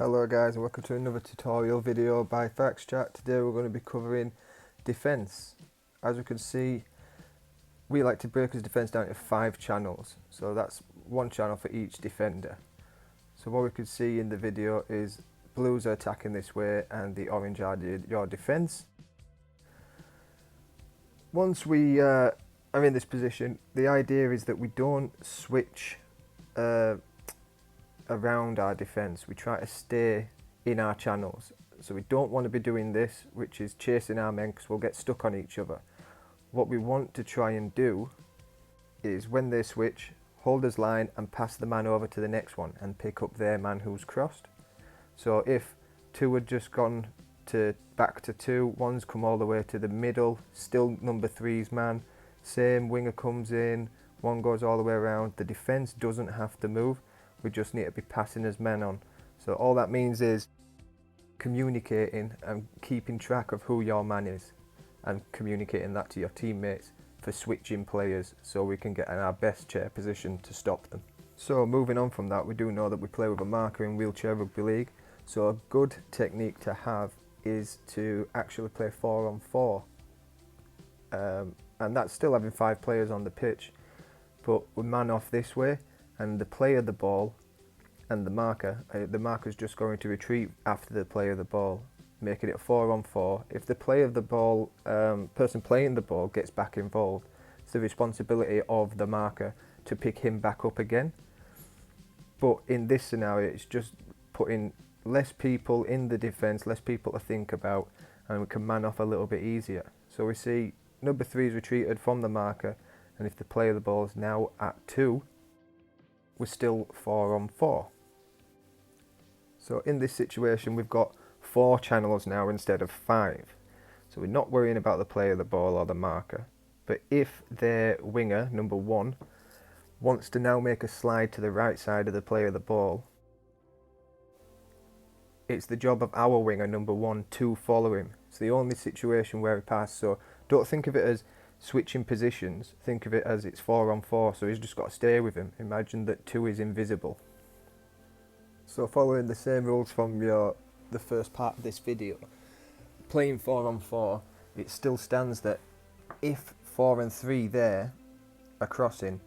Hello guys, and welcome to another tutorial video by rlfaxchat. Today we're going to be covering defence. As we can see, we like to break his defence down into 5 channels, so that's 1 channel for each defender. So what we can see in the video is blues are attacking this way and the orange are your defence. Once we are in this position, the idea is that we don't switch around our defence. We try to stay in our channels, so we don't want to be doing this, which is chasing our men, because we'll get stuck on each other. What we want to try and do is, when they switch, hold his line and pass the man over to the next one and pick up their man who's crossed. So if 2 had just gone back to 2, 1's come all the way to the middle, still number 3's man, same winger comes in, 1 goes all the way around, the defence doesn't have to move. We just need to be passing his men on. So all that means is communicating and keeping track of who your man is and communicating that to your teammates for switching players, so we can get in our best chair position to stop them. So moving on from that, we do know that we play with a marker in wheelchair rugby league, so a good technique to have is to actually play 4-on-4, and that's still having 5 players on the pitch, but we man off this way, and the play of the ball and the marker's just going to retreat after the play of the ball, making it a 4-on-4. If the play of the ball, person playing the ball gets back involved, it's the responsibility of the marker to pick him back up again. But in this scenario, it's just putting less people in the defence, less people to think about, and we can man off a little bit easier. So we see number 3's retreated from the marker, and if the play of the ball is now at 2, we're still 4-on-4. So in this situation, we've got 4 channels now instead of 5. So we're not worrying about the play of the ball or the marker. But if their winger, number 1, wants to now make a slide to the right side of the play of the ball, it's the job of our winger, number 1, to follow him. It's the only situation where he passes. So don't think of it as switching positions, think of it as it's 4-on-4, so he's just got to stay with him. Imagine that 2 is invisible. So following the same rules from the first part of this video, playing 4-on-4, it still stands that if 4 and 3 there are crossing,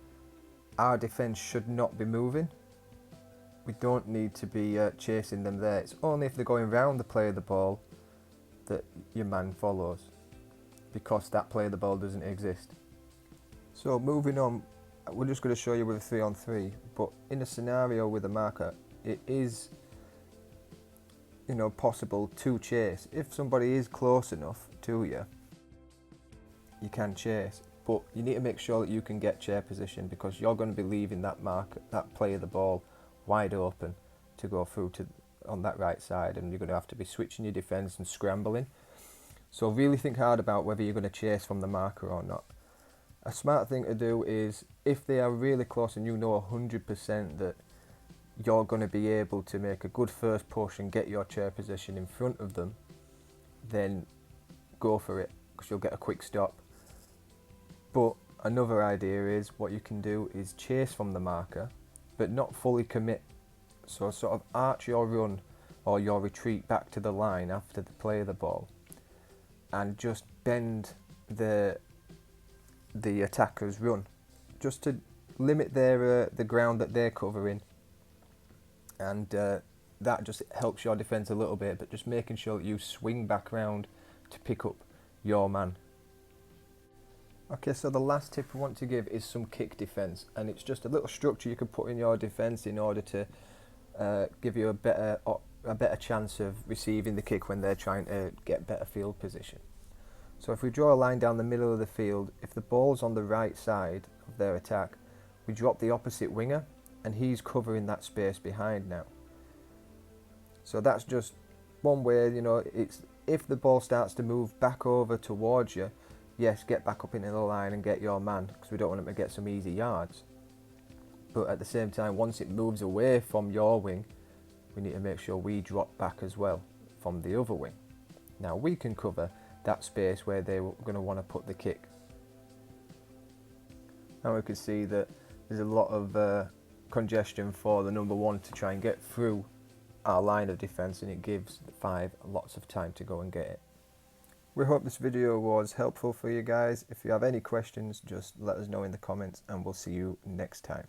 our defence should not be moving. We don't need to be chasing them there. It's only if they're going round the play of the ball that your man follows, because that play of the ball doesn't exist. So moving on, we're just going to show you with a 3-on-3, but in a scenario with a marker, it is, possible to chase. If somebody is close enough to you, you can chase, but you need to make sure that you can get chair position, because you're going to be leaving that marker, that play of the ball, wide open to go through to on that right side, and you're going to have to be switching your defence and scrambling. So really think hard about whether you're going to chase from the marker or not. A smart thing to do is, if they are really close and you know 100% that you're going to be able to make a good first push and get your chair position in front of them, then go for it, because you'll get a quick stop. But another idea is, what you can do is chase from the marker, but not fully commit. So sort of arch your run or your retreat back to the line after the play of the ball, and just bend the attacker's run, just to limit the ground that they're covering, and that just helps your defence a little bit, but just making sure that you swing back round to pick up your man. Okay, so the last tip I want to give is some kick defence, and it's just a little structure you can put in your defence in order to give you a better chance of receiving the kick when they're trying to get better field position. So if we draw a line down the middle of the field, if the ball's on the right side of their attack, we drop the opposite winger, and he's covering that space behind now. So that's just one way, it's if the ball starts to move back over towards you, yes, get back up into the line and get your man, because we don't want him to get some easy yards. But at the same time, once it moves away from your wing, we need to make sure we drop back as well from the other wing. Now we can cover that space where they're going to want to put the kick. Now we can see that there's a lot of congestion for the number 1 to try and get through our line of defence, and it gives the 5 lots of time to go and get it. We hope this video was helpful for you guys. If you have any questions, just let us know in the comments, and we'll see you next time.